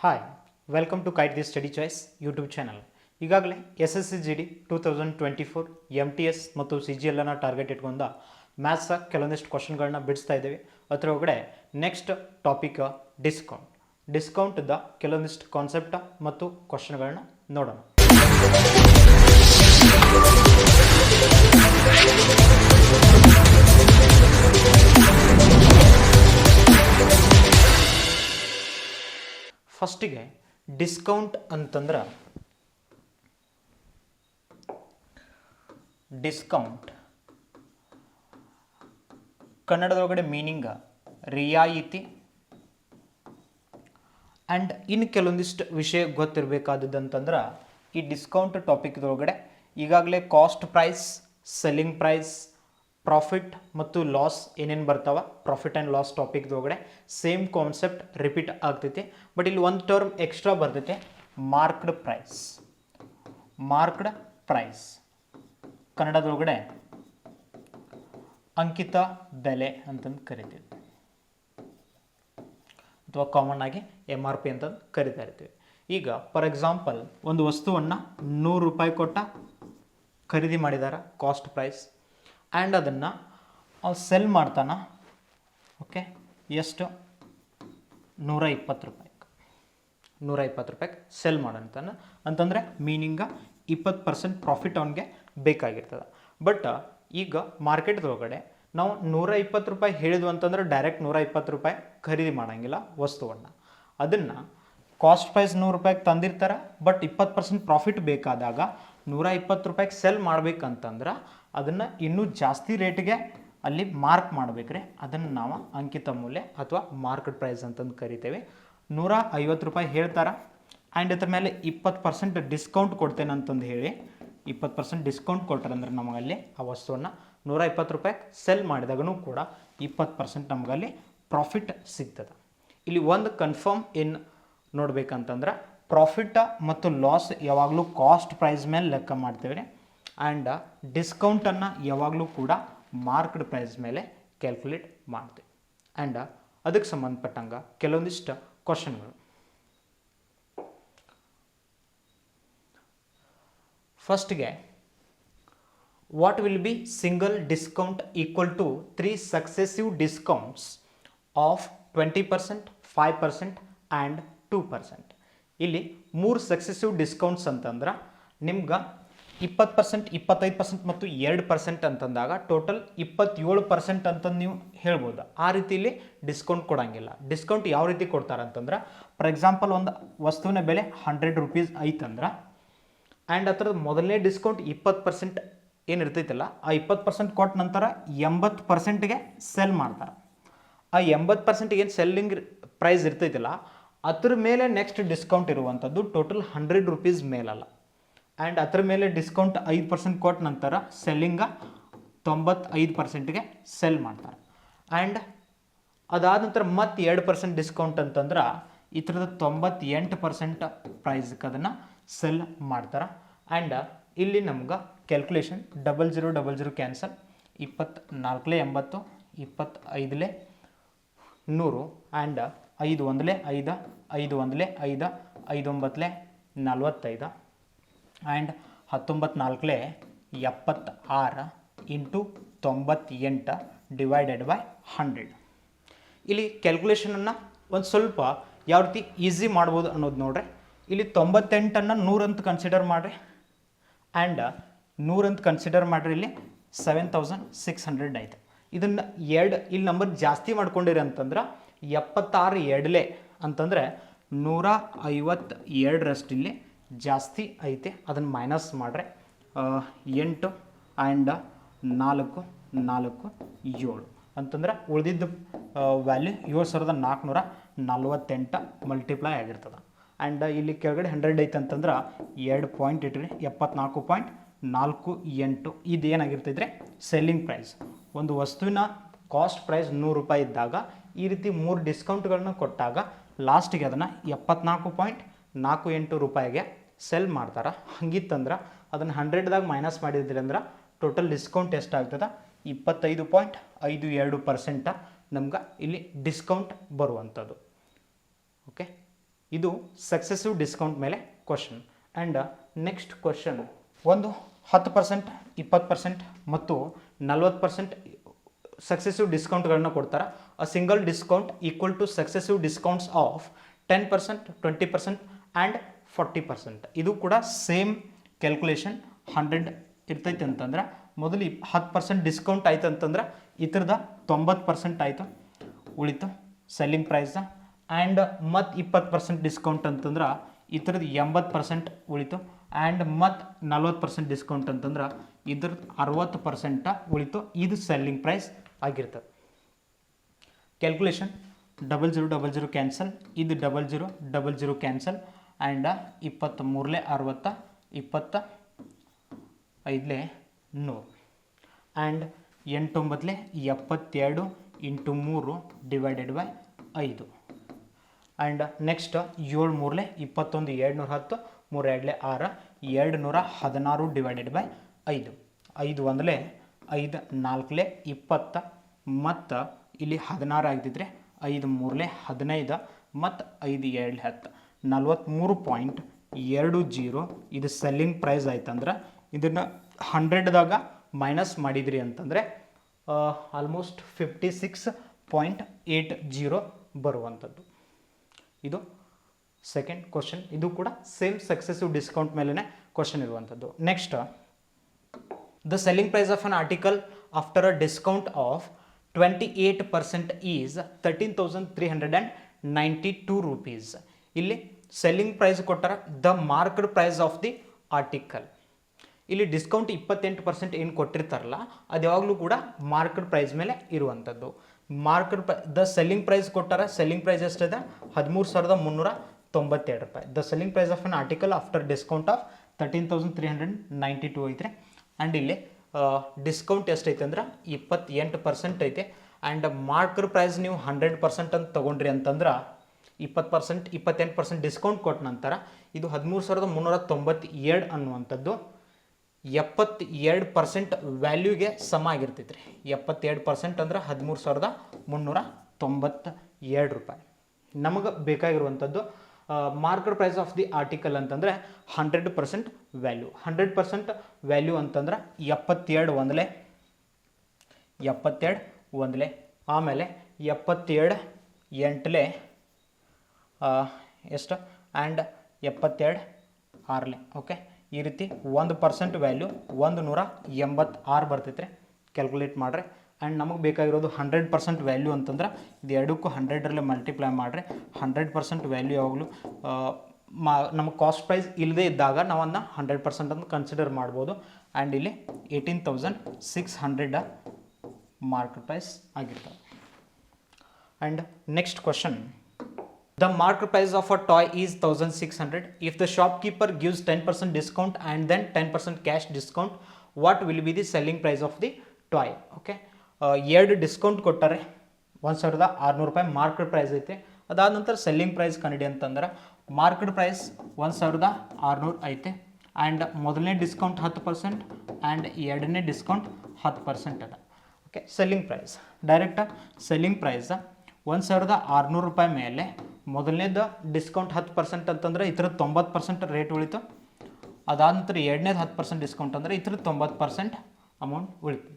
Hi welcome to kite the study choice YouTube channel. ಈಗಾಗಲೇ SSC GD 2024 MTS ಮತ್ತು CGL target ಇಟ್ಕೊಂಡು maths ಕೆಲವೊಂದಿಷ್ಟು ಕ್ವಶನ್ಗಳನ್ನ ಬಿಡಿಸ್ತಾ ಇದ್ದೀವಿ. ಅದರ ಒಳಗಡೆ ನೆಕ್ಸ್ಟ್ ಟಾಪಿಕ್ ಡಿಸ್ಕೌಂಟ್ದ ಕೆಲವೊಂದಿಷ್ಟು ಕಾನ್ಸೆಪ್ಟ್ ಮತ್ತು ಕ್ವಶನ್ಗಳನ್ನ ನೋಡೋಣ. ಫಸ್ಟಿಗೆ ಡಿಸ್ಕೌಂಟ್ ಅಂತಂದ್ರೆ ಡಿಸ್ಕೌಂಟ್ ಕನ್ನಡದೊಳಗಡೆ ಮೀನಿಂಗ್ ರಿಯಾಯಿತಿ. ಆ್ಯಂಡ್ ಇನ್ನು ಕೆಲವೊಂದಿಷ್ಟು ವಿಷಯ ಗೊತ್ತಿರಬೇಕಾದದ್ದಂತಂದ್ರೆ ಈ ಡಿಸ್ಕೌಂಟ್ ಟಾಪಿಕ್ದೊಳಗಡೆ ಈಗಾಗಲೇ cost price, selling price, profit ಮತ್ತು ಲಾಸ್ ಏನೇನು ಬರ್ತಾವ, ಪ್ರಾಫಿಟ್ ಆ್ಯಂಡ್ ಲಾಸ್ ಟಾಪಿಕ್ದೊಳಗಡೆ ಸೇಮ್ ಕಾನ್ಸೆಪ್ಟ್ ರಿಪೀಟ್ ಆಗ್ತೈತಿ. ಬಟ್ ಇಲ್ಲಿ ಒಂದು ಟರ್ಮ್ ಎಕ್ಸ್ಟ್ರಾ ಬರ್ತೈತೆ, ಮಾರ್ಕ್ಡ್ ಪ್ರೈಸ್. ಮಾರ್ಕ್ಡ್ ಪ್ರೈಸ್ ಕನ್ನಡದೊಳಗಡೆ ಅಂಕಿತ ಬೆಲೆ ಅಂತಂದು ಕರಿತೀವಿ, ಅಥವಾ ಕಾಮನ್ ಆಗಿ MRP ಅಂತಂದು ಕರಿತಾ ಇರ್ತೀವಿ. ಈಗ ಫಾರ್ ಎಕ್ಸಾಂಪಲ್ ಒಂದು ವಸ್ತುವನ್ನು 100 ರೂಪಾಯಿ ಕೊಟ್ಟ ಖರೀದಿ ಮಾಡಿದಾರ, ಕಾಸ್ಟ್ ಪ್ರೈಸ್. ಆ್ಯಂಡ್ ಅದನ್ನು ಅವ್ನು ಸೆಲ್ ಮಾಡ್ತಾನೆ. ಓಕೆ, ಎಷ್ಟು? 120 ರೂಪಾಯಿಗೆ. 120 ರೂಪಾಯಿಗೆ ಸೆಲ್ ಮಾಡಂತಾನೆ ಅಂತಂದರೆ ಮೀನಿಂಗ 20% ಪ್ರಾಫಿಟ್ ಅವನಿಗೆ ಬೇಕಾಗಿರ್ತದೆ. ಬಟ್ ಈಗ ಮಾರ್ಕೆಟ್ದೊಳಗಡೆ ನಾವು 120 ರೂಪಾಯಿ ಹೇಳಿದ್ವು ಅಂತಂದ್ರೆ ಡೈರೆಕ್ಟ್ 120 ರೂಪಾಯಿ ಖರೀದಿ ಮಾಡೋಂಗಿಲ್ಲ ವಸ್ತುವನ್ನು. ಅದನ್ನು ಕಾಸ್ಟ್ ಪ್ರೈಸ್ 100 ರೂಪಾಯಿಗೆ ತಂದಿರ್ತಾರೆ, ಬಟ್ 20% ಪ್ರಾಫಿಟ್ ಬೇಕಾದಾಗ 120 ರೂಪಾಯಿಗೆ ಸೆಲ್ ಮಾಡ್ಬೇಕಂತಂದ್ರೆ ಅದನ್ನು ಇನ್ನೂ ಜಾಸ್ತಿ ರೇಟಿಗೆ ಅಲ್ಲಿ ಮಾರ್ಕ್ ಮಾಡಬೇಕ್ರಿ. ಅದನ್ನು ನಾವು ಅಂಕಿತ ಮೌಲ್ಯ ಅಥವಾ ಮಾರ್ಕೆಟ್ ಪ್ರೈಸ್ ಅಂತಂದು ಕರಿತೇವೆ. 150 ರೂಪಾಯಿ ಹೇಳ್ತಾರೆ, ಆ್ಯಂಡ್ ಅದ್ರ ಮೇಲೆ 20% ಡಿಸ್ಕೌಂಟ್ ಕೊಡ್ತೇನೆ ಅಂತಂದು ಹೇಳಿ 20% ಡಿಸ್ಕೌಂಟ್ ಕೊಟ್ಟರಂದ್ರೆ ನಮಗಲ್ಲಿ ಆ ವಸ್ತುವನ್ನು 120 ರೂಪಾಯಿಗೆ ಸೆಲ್ ಮಾಡಿದಾಗೂ ಕೂಡ 20% ನಮಗಲ್ಲಿ ಪ್ರಾಫಿಟ್ ಸಿಗ್ತದೆ. ಇಲ್ಲಿ ಒಂದು ಕನ್ಫರ್ಮ್ ಏನು ನೋಡ್ಬೇಕಂತಂದ್ರೆ ಪ್ರಾಫಿಟ್ ಮತ್ತು ಲಾಸ್ ಯಾವಾಗಲೂ ಕಾಸ್ಟ್ ಪ್ರೈಸ್ ಮೇಲೆ ಲೆಕ್ಕ ಮಾಡ್ತೇವೆ. ಆ್ಯಂಡ್ ಡಿಸ್ಕೌಂಟನ್ನು ಯಾವಾಗಲೂ ಕೂಡ ಮಾರ್ಕ್ಡ್ ಪ್ರೈಸ್ ಮೇಲೆ ಕ್ಯಾಲ್ಕುಲೇಟ್ ಮಾಡ್ತೀವಿ. ಆ್ಯಂಡ್ ಅದಕ್ಕೆ ಸಂಬಂಧಪಟ್ಟಂಗೆ ಕೆಲವೊಂದಿಷ್ಟು ಕ್ವಶನ್ಗಳು. ಫಸ್ಟ್ಗೆ what will be single discount equal to 3 successive discounts of 20%, 5% and 2%. ಇಲ್ಲಿ 3 ಸಕ್ಸೆಸಿವ್ ಡಿಸ್ಕೌಂಟ್ಸ್ ಅಂತಂದ್ರೆ ನಿಮ್ಗೆ 20%, 25% ಮತ್ತು 2% ಅಂತಂದಾಗ ಟೋಟಲ್ 27% ಅಂತಂದು ನೀವು ಹೇಳ್ಬೋದು. ಆ ರೀತಿಯಲ್ಲಿ ಡಿಸ್ಕೌಂಟ್ ಕೊಡೋಂಗಿಲ್ಲ. ಡಿಸ್ಕೌಂಟ್ ಯಾವ ರೀತಿ ಕೊಡ್ತಾರೆ ಅಂತಂದ್ರೆ, ಫಾರ್ ಎಕ್ಸಾಂಪಲ್ ಒಂದು ವಸ್ತುವಿನ ಬೆಲೆ 100 ರೂಪೀಸ್ ಐತಂದ್ರೆ ಆ್ಯಂಡ್ ಅದರದ್ದು ಮೊದಲನೇ ಡಿಸ್ಕೌಂಟ್ 20% ಏನಿರ್ತೈತಲ್ಲ, ಆ 20% ಕೊಟ್ಟ ನಂತರ 80%ಗೆ ಸೆಲ್ ಮಾಡ್ತಾರೆ. ಆ 80% ಏನು ಸೆಲ್ಲಿಂಗ್ ಪ್ರೈಸ್ ಇರ್ತೈತಿಲ್ಲ ಅದ್ರ ಮೇಲೆ ನೆಕ್ಸ್ಟ್ ಡಿಸ್ಕೌಂಟ್ ಇರುವಂಥದ್ದು ಟೋಟಲ್ 100 ರೂಪೀಸ್ ಮೇಲಲ್ಲ. ಆ್ಯಂಡ್ ಅದ್ರ ಮೇಲೆ ಡಿಸ್ಕೌಂಟ್ 5% ಕೊಟ್ಟ ನಂತರ ಸೆಲ್ಲಿಂಗ 95%ಗೆ ಸೆಲ್ ಮಾಡ್ತಾರೆ. ಆ್ಯಂಡ್ ಅದಾದ ನಂತರ ಮತ್ತೆ 2% ಡಿಸ್ಕೌಂಟ್ ಅಂತಂದ್ರೆ ಈ ಥರದ 98% ಪ್ರೈಸ್ಗೆ ಅದನ್ನು ಸೆಲ್ ಮಾಡ್ತಾರೆ. ಆ್ಯಂಡ್ ಇಲ್ಲಿ ನಮ್ಗೆ calculation 0000 cancel, 24 80, 25 100 and 5 1 5, 5 1 5, 5 9 45 and 19 4 76 into 98 divided by 100. ಇಲ್ಲಿ ಕ್ಯಾಲ್ಕುಲೇಷನನ್ನು ಒಂದು ಸ್ವಲ್ಪ ಯಾವ ರೀತಿ ಈಸಿ ಮಾಡ್ಬೋದು ಅನ್ನೋದು ನೋಡ್ರಿ. ಇಲ್ಲಿ 98ಅನ್ನು 100 ಅಂತ ಕನ್ಸಿಡರ್ ಮಾಡಿರಿ. ಆ್ಯಂಡ್ 100 ಅಂತ ಕನ್ಸಿಡರ್ ಮಾಡಿರಿ. ಇಲ್ಲಿ 7600 ಆಯಿತು. ಇದನ್ನು ಇಲ್ಲಿ ನಂಬರ್ ಜಾಸ್ತಿ ಮಾಡ್ಕೊಂಡಿರಿ ಅಂತಂದ್ರೆ 76 2 ಅಂತಂದರೆ 152 ಇಲ್ಲಿ ಜಾಸ್ತಿ ಐತೆ. ಅದನ್ನು ಮೈನಸ್ ಮಾಡ್ರೆ 8 ಆ್ಯಂಡ್ 4 7 ಅಂತಂದ್ರೆ ಉಳಿದಿದ್ದು ವ್ಯಾಲ್ಯೂ 7448 ಮಲ್ಟಿಪ್ಲೈ ಆಗಿರ್ತದೆ. ಆ್ಯಂಡ್ ಇಲ್ಲಿ ಕೆಳಗಡೆ 100 ಐತೆ ಅಂತಂದ್ರೆ 2 ಪಾಯಿಂಟ್ ಇಟ್ರಿ 74.48. ಇದೇನಾಗಿರ್ತೈತ್ರಿ ಸೆಲ್ಲಿಂಗ್ ಪ್ರೈಸ್. ಒಂದು ವಸ್ತುವಿನ ಕಾಸ್ಟ್ ಪ್ರೈಸ್ 100 ರೂಪಾಯಿ ಇದ್ದಾಗ ಈ ರೀತಿ 3 ಡಿಸ್ಕೌಂಟ್ಗಳನ್ನ ಕೊಟ್ಟಾಗ ಲಾಸ್ಟಿಗೆ ಅದನ್ನು 74.48 ರೂಪಾಯಿಗೆ ಸೆಲ್ ಮಾಡ್ತಾರೆ. ಹಂಗಿತ್ತಂದ್ರೆ ಅದನ್ನು 100ದಾಗ ಮೈನಸ್ ಮಾಡಿದ್ರಿ ಅಂದ್ರೆ ಟೋಟಲ್ ಡಿಸ್ಕೌಂಟ್ ಎಷ್ಟಾಗ್ತದೆ? 25.52% ನಮ್ಗೆ ಇಲ್ಲಿ ಡಿಸ್ಕೌಂಟ್ ಬರುವಂಥದ್ದು. ಓಕೆ, ಇದು ಸಕ್ಸೆಸಿವ್ ಡಿಸ್ಕೌಂಟ್ ಮೇಲೆ ಕ್ವಶನ್. ಆ್ಯಂಡ್ ನೆಕ್ಸ್ಟ್ ಕ್ವಶನ್, ಒಂದು 10%, 20% ಮತ್ತು 40% ಸಕ್ಸೆಸಿವ್ ಡಿಸ್ಕೌಂಟ್ಗಳನ್ನ ಕೊಡ್ತಾರೆ. A single discount equal to successive discounts of 10%, 20% and 40%. ಇದು ಕೂಡ ಸೇಮ್ ಕ್ಯಾಲ್ಕುಲೇಷನ್ 100 ಇರ್ತೈತೆ ಅಂತಂದ್ರೆ ಮೊದಲು 10% ಡಿಸ್ಕೌಂಟ್ ಆಯ್ತು ಅಂತಂದ್ರೆ ಇದ್ರದ 90% ಆಯಿತು ಉಳಿತು ಸೆಲ್ಲಿಂಗ್ ಪ್ರೈಸ್. ಆ್ಯಂಡ್ ಮತ್ತು 20% ಡಿಸ್ಕೌಂಟ್ ಅಂತಂದ್ರೆ ಇದ್ರದ್ದು 80% ಉಳಿತು. ಆ್ಯಂಡ್ ಮತ್ತು 40% ಡಿಸ್ಕೌಂಟ್ ಅಂತಂದ್ರೆ ಇದ್ರದ್ದು 60% ಉಳಿತು. ಇದು ಸೆಲ್ಲಿಂಗ್ ಪ್ರೈಸ್ ಆಗಿರ್ತದೆ. ಕ್ಯಾಲ್ಕುಲೇಷನ್ 0000 ಕ್ಯಾನ್ಸಲ್, ಇದು 0000 cancel. And 23 60, 25 100 and 8 72 into 3 divided by 5. And next 7 3 21 210, 3 2 6 216 divided by 5. 5 1 5 4 20 ಮತ್ತು ಇಲ್ಲಿ 16 ಆಗ್ತಿದ್ರೆ 5 3 15 ಮತ್ತು 5 2 10 43.20. ಇದು ಸೆಲ್ಲಿಂಗ್ ಪ್ರೈಸ್ ಆಯ್ತಂದ್ರೆ ಇದನ್ನು 100ದಾಗ ಮೈನಸ್ ಮಾಡಿದ್ರಿ ಅಂತಂದರೆ ಆಲ್ಮೋಸ್ಟ್ 56.80 ಬರುವಂಥದ್ದು. ಇದು ಸೆಕೆಂಡ್ ಕ್ವಶನ್. ಇದು ಕೂಡ ಸೇಮ್ ಸಕ್ಸೆಸಿವ್ ಡಿಸ್ಕೌಂಟ್ ಮೇಲೇ ಕ್ವಶನ್ ಇರುವಂಥದ್ದು. Next, the selling price of an article after a discount of 28% is 13,392 rupees. ಇಲ್ಲಿ ಸೆಲ್ಲಿಂಗ್ ಪ್ರೈಸ್ ಕೊಟ್ಟಾರ the marked price of the article. ಇಲ್ಲಿ ಡಿಸ್ಕೌಂಟ್ 28% ಏನು ಕೊಟ್ಟಿರ್ತಾರಲ್ಲ ಅದು ಯಾವಾಗಲೂ ಕೂಡ ಮಾರ್ಕೆಟ್ ಪ್ರೈಸ್ ಮೇಲೆ ಇರುವಂಥದ್ದು. ಮಾರ್ಕೆಟ್ ದ ಸೆಲ್ಲಿಂಗ್ ಪ್ರೈಸ್ ಕೊಟ್ಟಾರ, ಸೆಲ್ಲಿಂಗ್ ಪ್ರೈಸ್ ಎಷ್ಟಿದೆ 13,392 ರೂಪಾಯಿ. The selling price of an article after discount of 13,392 ಐತ್ರಿ. ಆ್ಯಂಡ್ ಇಲ್ಲಿ ಡಿಸ್ಕೌಂಟ್ ಎಷ್ಟೈತೆ ಅಂದ್ರೆ 28% ಐತೆ. ಆ್ಯಂಡ್ ಮಾರ್ಕೆಟ್ ಪ್ರೈಸ್ ನೀವು 100% ಅಂತ ತೊಗೊಂಡ್ರಿ ಅಂತಂದ್ರೆ 20%, 28% ಡಿಸ್ಕೌಂಟ್ ಕೊಟ್ಟ ನಂತರ ಇದು 13,397 ಅನ್ನುವಂಥದ್ದು 72% ವ್ಯಾಲ್ಯೂಗೆ ಸಮ ಆಗಿರ್ತೈತೆ ರೀ. 72% ಅಂದ್ರೆ 13,392 ರೂಪಾಯಿ. ನಮಗೆ ಬೇಕಾಗಿರುವಂಥದ್ದು market price of the article ಅಂತಂದರೆ 100% ವ್ಯಾಲ್ಯೂ. 100% ವ್ಯಾಲ್ಯೂ ಅಂತಂದ್ರೆ 72 1 ಆಮೇಲೆ 72 8 ಎಷ್ಟು ಆ್ಯಂಡ್ 72 6. ಓಕೆ, ಈ ರೀತಿ 1% ವ್ಯಾಲ್ಯೂ 186 ಬರ್ತೈತೆ ರೀ. ಕ್ಯಾಲ್ಕುಲೇಟ್ ಮಾಡಿರಿ. ಆ್ಯಂಡ್ ನಮಗೆ ಬೇಕಾಗಿರೋದು 100% ವ್ಯಾಲ್ಯೂ ಅಂತಂದ್ರೆ ಇದು ಎರಡಕ್ಕೂ 100ರಲ್ಲಿ ಮಲ್ಟಿಪ್ಲೈ ಮಾಡಿರಿ. 100% ವ್ಯಾಲ್ಯೂ ಯಾವಾಗಲೂ ನಮಗೆ ಕಾಸ್ಟ್ ಪ್ರೈಸ್ ಇಲ್ಲದೇ ಇದ್ದಾಗ ನಾವು ಅದನ್ನ 100% ಅಂತ ಕನ್ಸಿಡರ್ ಮಾಡ್ಬೋದು. ಆ್ಯಂಡ್ ಇಲ್ಲಿ 18,600 ಮಾರ್ಕೆಟ್ ಪ್ರೈಸ್ ಆಗಿರ್ತದೆ. And next question, the market price of a toy is 1,600. If the shopkeeper gives 10% discount and then 10% cash discount, what will be the selling price of the toy? Okay, ಎರಡು discount ಕೊಟ್ಟಾರೆ 1,600 ರೂಪಾಯಿ market price ಐತೆ. ಅದಾದ ನಂತರ selling price ಕಂಡಿಡಿ ಅಂತಂದ್ರೆ market price 1,600 ಐತೆ. And ಮೊದಲನೇ discount 10% and ಎರಡನೇ discount 10% ಅದ. Okay, selling price direct selling price 1,600 ರೂಪಾಯಿ ಮೇಲೆ ಮೊದಲನೇದು ಡಿಸ್ಕೌಂಟ್ 10% ಅಂತಂದರೆ ಈ ಥರದ್ದು 90% ರೇಟ್ ಉಳಿತು. ಅದಾದ ನಂತರ ಎರಡನೇದು 10% ಡಿಸ್ಕೌಂಟ್ ಅಂದರೆ ಈ ಥರದ್ದು 90% ಅಮೌಂಟ್ ಉಳಿತು.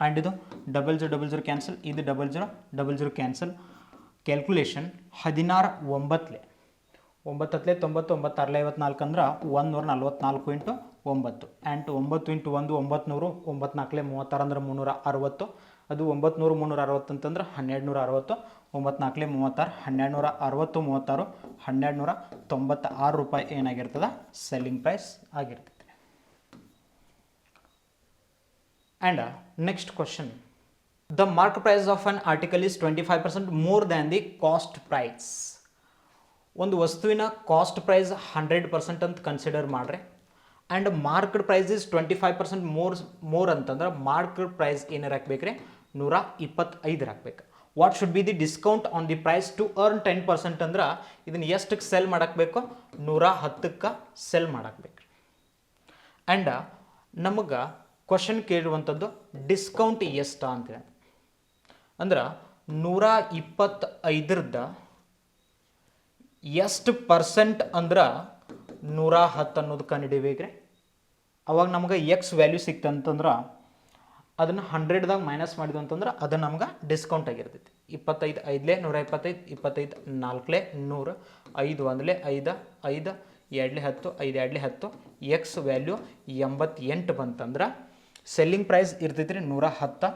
ಆ್ಯಂಡ್ ಇದು 0000 ಕ್ಯಾನ್ಸಲ್, ಇದು 0000 ಕ್ಯಾನ್ಸಲ್. ಕ್ಯಾಲ್ಕುಲೇಷನ್ 16 9 9 90 9 6 54 ಅಂದ್ರೆ 144 ಇಂಟು 9 ಆ್ಯಂಡ್ 9 ಇಂಟು 1 900, 9 4 36 ಅಂದ್ರೆ 360. ಅದು 900 360 ಅಂತಂದ್ರೆ 1260, 9 4 36, 1260 36 1296 ರೂಪಾಯಿ ಏನಾಗಿರ್ತದೆ ಸೆಲ್ಲಿಂಗ್ ಪ್ರೈಸ್ ಆಗಿರ್ತದೆ. And next question, the market price of an article is 25% more than the cost price. ಒಂದು ವಸ್ತುವಿನ ಕಾಸ್ಟ್ ಪ್ರೈಸ್ 100% ಅಂತ ಕನ್ಸಿಡರ್ ಮಾಡ್ರಿ. And market price is 25% more ಅಂತಂದ್ರೆ ಮಾರ್ಕೆಟ್ ಪ್ರೈಸ್ ಏನಾರು ಹಾಕ್ಬೇಕ್ರಿ 125 ಹಾಕ್ಬೇಕು. What should be the discount on the price to earn 10% ಅಂದ್ರೆ ಇದನ್ನು ಎಷ್ಟಕ್ಕೆ ಸೆಲ್ ಮಾಡಾಕಬೇಕು 110ಕ್ಕೆ ಸೆಲ್ ಮಾಡಾಕಬೇಕು. ಆ್ಯಂಡ್ ನಮಗೆ ಕ್ವಶನ್ ಕೇಳಿರುವಂಥದ್ದು ಡಿಸ್ಕೌಂಟ್ ಎಷ್ಟು ಅಂತೇಳಿ ಅಂದ್ರೆ 125ದ ಎಷ್ಟು ಪರ್ಸೆಂಟ್ ಅಂದ್ರೆ 110 ಅನ್ನೋದು ಕಂಡುಹಿಡಿಬೇಕ್ರಿ. ಅವಾಗ ನಮ್ಗೆ ಎಕ್ಸ್ ವ್ಯಾಲ್ಯೂ ಸಿಕ್ತಂತಂದ್ರೆ ಅದನ್ನು 100ದಾಗ ಮೈನಸ್ ಮಾಡಿದ್ವು ಅಂತಂದ್ರೆ ಅದು ನಮ್ಗೆ ಡಿಸ್ಕೌಂಟ್ ಆಗಿರ್ತೈತಿ. 25 ಐದಲೇ 125, 25 ನಾಲ್ಕಲೇ 100, 5 ಒಂದಲೇ 5, 5 ಎರಡಲೇ 10, 5 ಎರಡಲೇ 10, ಎಕ್ಸ್ ವ್ಯಾಲ್ಯೂ 88 ಬಂತಂದ್ರೆ ಸೆಲ್ಲಿಂಗ್ ಪ್ರೈಸ್ ಇರ್ತೈತಿ ರೀ 110.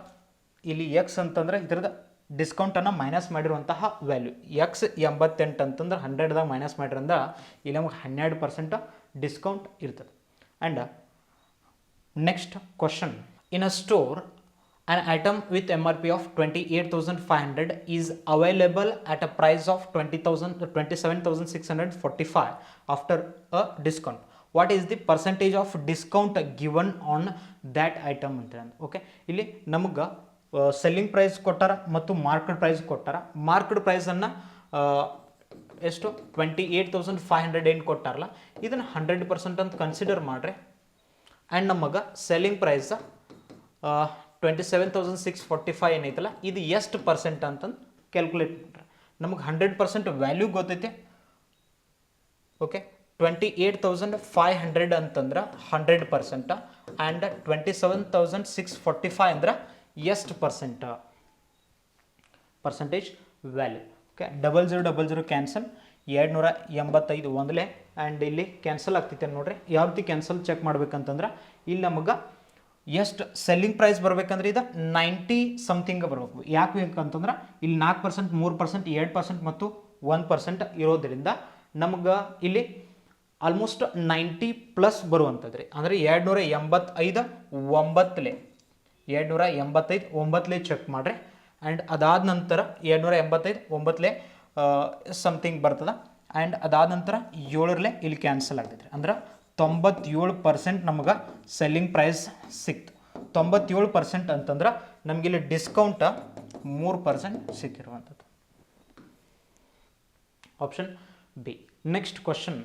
ಇಲ್ಲಿ ಎಕ್ಸ್ ಅಂತಂದ್ರೆ ಇದ್ರದ್ದು ಡಿಸ್ಕೌಂಟನ್ನು ಮೈನಸ್ ಮಾಡಿರುವಂತಹ ವ್ಯಾಲ್ಯೂ ಎಕ್ಸ್ 88 ಅಂತಂದ್ರೆ 100ದಾಗ ಮೈನಸ್ ಮಾಡಿರಂದ್ರೆ ಇಲ್ಲಿ ನಮಗೆ 12% ಡಿಸ್ಕೌಂಟ್ ಇರ್ತದೆ. And next question, in a store an item with MRP of 28,500 is available at a price of 27,645 after a discount. What is the percentage of discount given on that item ಅಂತ. Okay, ಇಲ್ಲಿ ನಮಗೆ selling price ಕೊಟ್ಟಾರ ಮತ್ತು market price ಕೊಟ್ಟಾರ. Market ಪ್ರೈಸನ್ನು ಎಷ್ಟು 28,500 ಏನು ಕೊಟ್ಟಾರಲ್ಲ ಇದನ್ನು 100% ಅಂತ ಕನ್ಸಿಡರ್ ಮಾಡಿರಿ. ಆ್ಯಂಡ್ ನಮಗೆ ಸೆಲ್ಲಿಂಗ್ ಪ್ರೈಸ್ 27,645 ಏನೈತಲ್ಲ ಇದು ಎಷ್ಟು ಪರ್ಸೆಂಟ್ ಅಂತಂದು ಕ್ಯಾಲ್ಕುಲೇಟ್ ಮಾಡ್ರಿ. ನಮಗೆ 100% ವ್ಯಾಲ್ಯೂ ಗೊತ್ತೈತೆ. ಓಕೆ, 28,500 ಅಂತಂದ್ರೆ 100% ಆ್ಯಂಡ್ 27,645 ಅಂದ್ರೆ ಎಷ್ಟು ಪರ್ಸೆಂಟೇಜ್ ವ್ಯಾಲ್ಯೂ. ಓಕೆ, 0000 ಕ್ಯಾನ್ಸಲ್, 285 ಒಂದಲೇ ಆ್ಯಂಡ್ ಇಲ್ಲಿ ಕ್ಯಾನ್ಸಲ್ ಆಗ್ತೈತೆ ನೋಡ್ರಿ. ಯಾವ ರೀತಿ ಕ್ಯಾನ್ಸಲ್ ಚೆಕ್ ಮಾಡ್ಬೇಕಂತಂದ್ರೆ ಇಲ್ಲಿ ನಮಗೆ ಎಷ್ಟು ಸೆಲ್ಲಿಂಗ್ ಪ್ರೈಸ್ ಬರ್ಬೇಕಂದ್ರೆ ಇದು 90 ಸಮಥಿಂಗ್ ಬರಬೇಕು. ಯಾಕೆ ಬೇಕಂತಂದ್ರೆ ಇಲ್ಲಿ 4%, 3%, 2% ಮತ್ತು 1% ಇರೋದ್ರಿಂದ ನಮ್ಗೆ ಇಲ್ಲಿ ಆಲ್ಮೋಸ್ಟ್ 90+ ಬರುವಂಥದ್ದು ರೀ. ಅಂದರೆ 285 9ಲೇ ಚೆಕ್ ಮಾಡಿರಿ. ಆ್ಯಂಡ್ ಅದಾದ ನಂತರ 285 9ಲೇ ಸಮಥಿಂಗ್ ಬರ್ತದೆ. ಆ್ಯಂಡ್ ಅದಾದ ನಂತರ 7ರಲ್ಲೇ ಇಲ್ಲಿ ಕ್ಯಾನ್ಸಲ್ ಆಗ್ತೈತೆ ರೀ. ಅಂದ್ರೆ 97% ನಮಗೆ ಸೆಲ್ಲಿಂಗ್ ಪ್ರೈಸ್ ಸಿಕ್ತು. 97% ಅಂತಂದ್ರೆ ನಮಗಿಲ್ಲಿ ಡಿಸ್ಕೌಂಟ್ 3% ಸಿಕ್ಕಿರುವಂಥದ್ದು. Option B. Next question,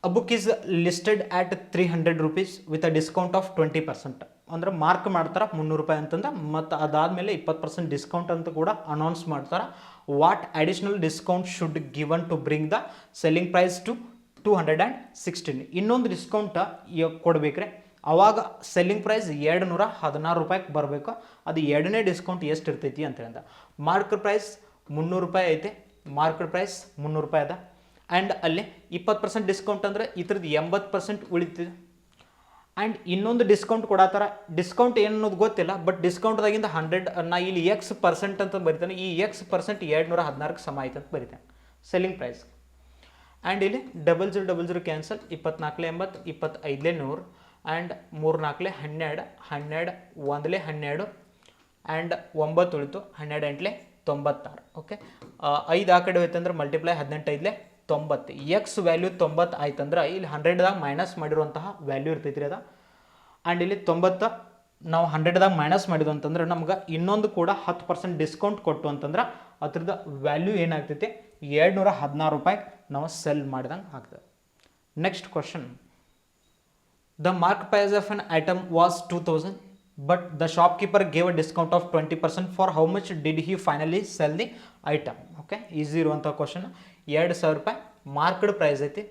a book is listed at 300 rupees with a discount of 20%. ಅಂದ್ರೆ ಮಾರ್ಕ್ ಮಾಡ್ತಾರೆ 300 ರೂಪಾಯಿ ಅಂತಂದ್ರೆ ಮತ್ತು ಅದಾದಮೇಲೆ 20% ಡಿಸ್ಕೌಂಟ್ ಅಂತ ಕೂಡ ಅನೌನ್ಸ್ ಮಾಡ್ತಾರೆ. What additional discount should given to bring the selling price to 216. ಇನ್ನೊಂದು ಡಿಸ್ಕೌಂಟ್ ಕೊಡ್ಬೇಕ್ರೆ ಅವಾಗ ಸೆಲ್ಲಿಂಗ್ ಪ್ರೈಸ್ 216 ರೂಪಾಯಿಗೆ ಬರಬೇಕು. ಅದು ಎರಡನೇ ಡಿಸ್ಕೌಂಟ್ ಎಷ್ಟು ಇರ್ತೈತಿ ಅಂತ ಹೇಳಿದ. ಮಾರ್ಕೆಟ್ ಪ್ರೈಸ್ 300 ರೂಪಾಯಿ ಐತೆ, ಮಾರ್ಕೆಟ್ ಪ್ರೈಸ್ 300 ರೂಪಾಯಿ ಅದ. ಆ್ಯಂಡ್ ಅಲ್ಲಿ 20% ಡಿಸ್ಕೌಂಟ್ ಅಂದರೆ ಇದ್ರದ್ದು 80% ಉಳಿತಿದೆ. ಆ್ಯಂಡ್ ಇನ್ನೊಂದು ಡಿಸ್ಕೌಂಟ್ ಕೊಡತ್ತಾರ. ಡಿಸ್ಕೌಂಟ್ ಏನು ಅನ್ನೋದು ಗೊತ್ತಿಲ್ಲ, ಬಟ್ ಡಿಸ್ಕೌಂಟ್ದಾಗಿಂದ 100 ನಾ ಇಲ್ಲಿ X% ಅಂತ ಬರಿತಾನೆ. ಈ X% 216ಕ್ಕೆ ಸಮ ಆಯ್ತು ಅಂತ ಬರಿತಾನೆ ಸೆಲ್ಲಿಂಗ್ ಪ್ರೈಸ್. ಆ್ಯಂಡ್ ಇಲ್ಲಿ 0000 ಕ್ಯಾನ್ಸಲ್, 24 80, 25 100 ಆ್ಯಂಡ್ 3 4 12, 12 1 12 ಆ್ಯಂಡ್ 9 ಉಳಿತು, 12 8 96. ಓಕೆ, 5 ಆ ಕಡೆ ಹೋಯ್ತಂದ್ರೆ ಮಲ್ಟಿಪ್ಲೈ 18 5 90. ಎಕ್ಸ್ ವ್ಯಾಲ್ಯೂ 90 ಆಯ್ತಂದ್ರೆ ಇಲ್ಲಿ 100ದಾಗ ಮೈನಸ್ ಮಾಡಿರುವಂತಹ ವ್ಯಾಲ್ಯೂ ಇರ್ತೈತಿ ರೀ ಅದ. ಆ್ಯಂಡ್ ಇಲ್ಲಿ 90 ನಾವು 100ದಾಗ ಮೈನಸ್ ಮಾಡಿದ್ವು ಅಂತಂದ್ರೆ ನಮ್ಗೆ ಇನ್ನೊಂದು ಕೂಡ 10% ಡಿಸ್ಕೌಂಟ್ ಕೊಟ್ಟು ಅಂತಂದ್ರೆ ಅದ್ರದ್ದು ವ್ಯಾಲ್ಯೂ ಏನಾಗ್ತೈತಿ 216 ರೂಪಾಯಿ ನಾವು ಸೆಲ್ ಮಾಡಿದಂಗೆ ಆಗ್ತದೆ. Next question, the mark price of an item was 2000 but the shopkeeper gave a discount of 20%. For how much did he finally sell the item. Okay, easy ಇರುವಂಥ ಕ್ವಶನ್. 2000 ರೂಪಾಯಿ ಮಾರ್ಕೆಡ್ ಪ್ರೈಸ್ ಐತಿ,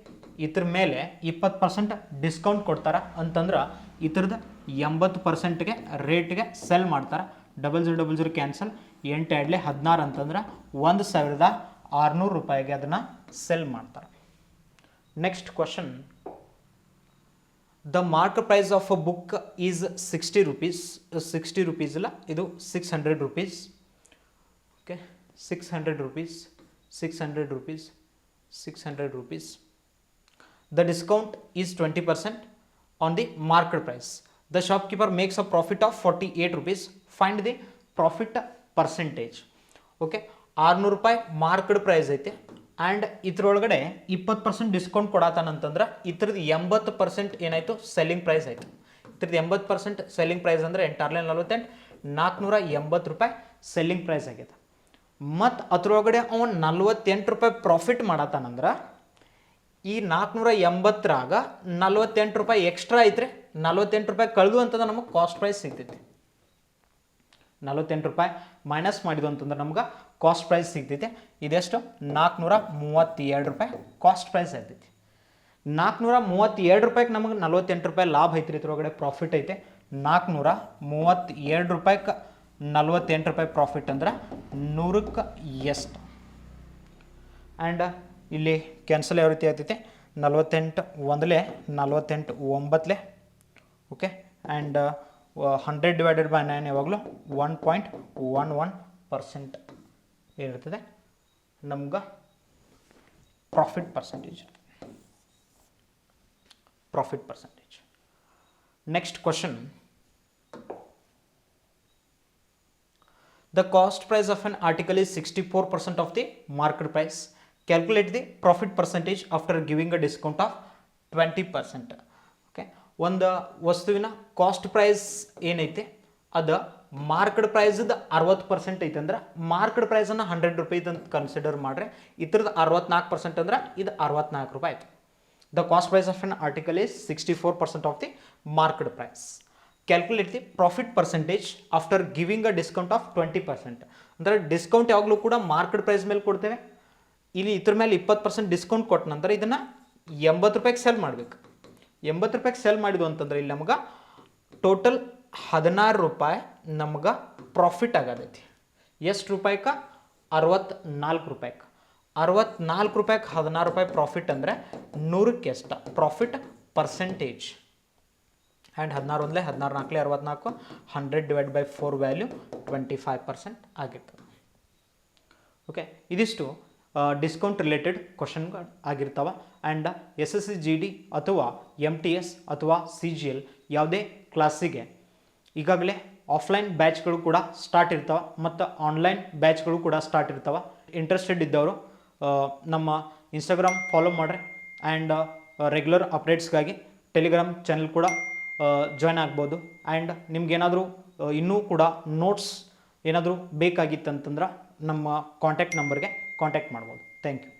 ಇದ್ರ ಮೇಲೆ 20% ಡಿಸ್ಕೌಂಟ್ ಕೊಡ್ತಾರೆ ಅಂತಂದ್ರೆ ಇದ್ರದ್ದು 80%ಗೆ ರೇಟ್ಗೆ ಸೆಲ್ ಮಾಡ್ತಾರೆ. 0000 cancel, 8 2 16 ಅಂತಂದ್ರೆ 1600 ರೂಪಾಯಿಗೆ ಅದನ್ನು ಸೆಲ್ ಮಾಡ್ತಾರೆ. Next question, the market price of a book is 60 rupees. 60 rupees ಇಲ್ಲ, ಇದು 600 rupees. Okay, 600 rupees, 600 rupees, 600 rupees. The discount is 20% on the market price. The shopkeeper makes a profit of 48 rupees. Find the profit percentage. Okay, 600 ರೂಪಾಯಿ market price ಐತೆ and ಇದ್ರೊಳಗಡೆ 20% discount ಕೊಡತ್ತಾನಂತಂದ್ರೆ ಇದ್ರದ್ದು 80% ಏನಾಯಿತು selling price ಆಯಿತು. ಇದ್ರದ್ದು 80% selling price ಅಂದರೆ 8 480 ರೂಪಾಯಿ selling price ಆಗಿದೆ. ಮತ್ತು ಅದ್ರೊಳಗಡೆ ಅವನು 48 ರೂಪಾಯಿ ಪ್ರಾಫಿಟ್ ಮಾಡತ್ತಾನಂದ್ರೆ ಈ 480ರಾಗ 48 ರೂಪಾಯಿ ಎಕ್ಸ್ಟ್ರಾ ಐತ್ರಿ. 48 ರೂಪಾಯಿ ಕಳೆದು ಅಂತಂದ್ರೆ ನಮಗೆ ಕಾಸ್ಟ್ ಪ್ರೈಸ್ ಸಿಗ್ತೈತಿ. 48 ರೂಪಾಯಿ ಮೈನಸ್ ಮಾಡಿದ್ವು ಅಂತಂದ್ರೆ ನಮ್ಗೆ ಕಾಸ್ಟ್ ಪ್ರೈಸ್ ಸಿಗ್ತೈತೆ. ಇದೆಷ್ಟು 432 ರೂಪಾಯಿ ಕಾಸ್ಟ್ ಪ್ರೈಸ್ ಆಗ್ತೈತಿ. 432 ರೂಪಾಯಿಗೆ ನಮಗೆ 48 ರೂಪಾಯಿ ಲಾಭ ಐತ್ರಿ, ಇದ್ರೊಳಗಡೆ ಪ್ರಾಫಿಟ್ ಐತೆ. 432 ರೂಪಾಯಿಗೆ 48 ರೂಪಾಯಿ ಪ್ರಾಫಿಟ್ ಅಂದ್ರೆ 100ಕ್ಕೆ ಎಷ್ಟು. ಆ್ಯಂಡ್ ಇಲ್ಲಿ ಕ್ಯಾನ್ಸಲ್ ಯಾವ ರೀತಿ ಆಗ್ತೈತೆ, 48 ಒಂದಲೇ 48 9ಲೇ, ಓಕೆ. ಆ್ಯಂಡ್ 100 ಡಿವೈಡೆಡ್ ಬೈ 9 ಯಾವಾಗಲೂ 1.11% ಏನಿರ್ತದೆ ನಮ್ಗೆ profit percentage. Next question, the cost price of an article is 64% of the market price. Calculate the profit percentage after giving a discount of 20%. Okay, ಒಂದು ವಸ್ತುವಿನ ಕಾಸ್ಟ್ ಪ್ರೈಸ್ ಏನೈತೆ ಅದು market ಪ್ರೈಸ್ದು 60% ಐತೆ ಅಂದ್ರೆ market ಪ್ರೈಸನ್ನು 100 ರೂಪಾಯಿ ಅಂತ ಕನ್ಸಿಡರ್ ಮಾಡ್ರೆ ಇದ್ರದ್ದು 64% ಅಂದ್ರೆ ಇದು 64 ರೂಪಾಯಿ ಆಯ್ತು. The cost price of an article is 64% of the market price. Calculate the profit percentage after giving a discount of 20%. ಅಂದರೆ ಡಿಸ್ಕೌಂಟ್ ಯಾವಾಗಲೂ ಕೂಡ ಮಾರ್ಕೆಟ್ ಪ್ರೈಸ್ ಮೇಲೆ ಕೊಡ್ತೇವೆ, ಇಲ್ಲಿ ಇದ್ರ ಮೇಲೆ 20% ಡಿಸ್ಕೌಂಟ್ ಕೊಟ್ಟ ನಂತರ ಇದನ್ನು 80 ರೂಪಾಯಿಗೆ ಸೆಲ್ ಮಾಡಬೇಕು. 80 ರೂಪಾಯಿಗೆ ಸೆಲ್ ಮಾಡಿದ್ವು ಅಂತಂದ್ರೆ ಇಲ್ಲಿ ನಮ್ಗೆ ಟೋಟಲ್ 16 ರೂಪಾಯಿ ನಮ್ಗೆ ಪ್ರಾಫಿಟ್ ಆಗತೈತಿ. ಎಷ್ಟು ರೂಪಾಯಿಗೆ? 64 ರೂಪಾಯಿಗೆ. 64 ರೂಪಾಯಿಗೆ 16 ರೂಪಾಯಿ ಪ್ರಾಫಿಟ್ ಅಂದರೆ 100ಕ್ಕೆ ಎಷ್ಟು ಪ್ರಾಫಿಟ್ ಪರ್ಸೆಂಟೇಜ್. ಆ್ಯಂಡ್ 16 ಒಂದಲೇ 16 4 64, 100 ಡಿವೈಡ್ ಬೈ 4 ವ್ಯಾಲ್ಯೂ 25% ಆಗಿರ್ತದೆ. ಓಕೆ, ಇದಿಷ್ಟು ಡಿಸ್ಕೌಂಟ್ ರಿಲೇಟೆಡ್ ಕ್ವಶನ್ಗಳು ಆಗಿರ್ತಾವೆ. ಆ್ಯಂಡ್ SSC/GD ಅಥವಾ MTS ಅಥವಾ CGL ಯಾವುದೇ ಕ್ಲಾಸಿಗೆ ಈಗಾಗಲೇ ಆಫ್ಲೈನ್ ಬ್ಯಾಚ್ಗಳು ಕೂಡ ಸ್ಟಾರ್ಟ್ ಇರ್ತಾವೆ ಮತ್ತು ಆನ್ಲೈನ್ ಬ್ಯಾಚ್ಗಳು ಕೂಡ ಸ್ಟಾರ್ಟ್ ಇರ್ತಾವೆ. ಇಂಟ್ರೆಸ್ಟೆಡ್ ಇದ್ದವರು ನಮ್ಮ ಇನ್ಸ್ಟಾಗ್ರಾಮ್ ಫಾಲೋ ಮಾಡಿರಿ. ಆ್ಯಂಡ್ ರೆಗ್ಯುಲರ್ ಅಪ್ಡೇಟ್ಸ್ಗಾಗಿ ಟೆಲಿಗ್ರಾಮ್ ಚಾನಲ್ ಕೂಡ ಜಾಯ್ನ್ ಆಗ್ಬೋದು. ಆ್ಯಂಡ್ ನಿಮ್ಗೇನಾದರೂ ಇನ್ನೂ ಕೂಡ ನೋಟ್ಸ್ ಏನಾದರೂ ಬೇಕಾಗಿತ್ತಂತಂದ್ರೆ ನಮ್ಮ ಕಾಂಟ್ಯಾಕ್ಟ್ ನಂಬರ್ಗೆ ಕಾಂಟ್ಯಾಕ್ಟ್ ಮಾಡ್ಬೋದು. Thank you.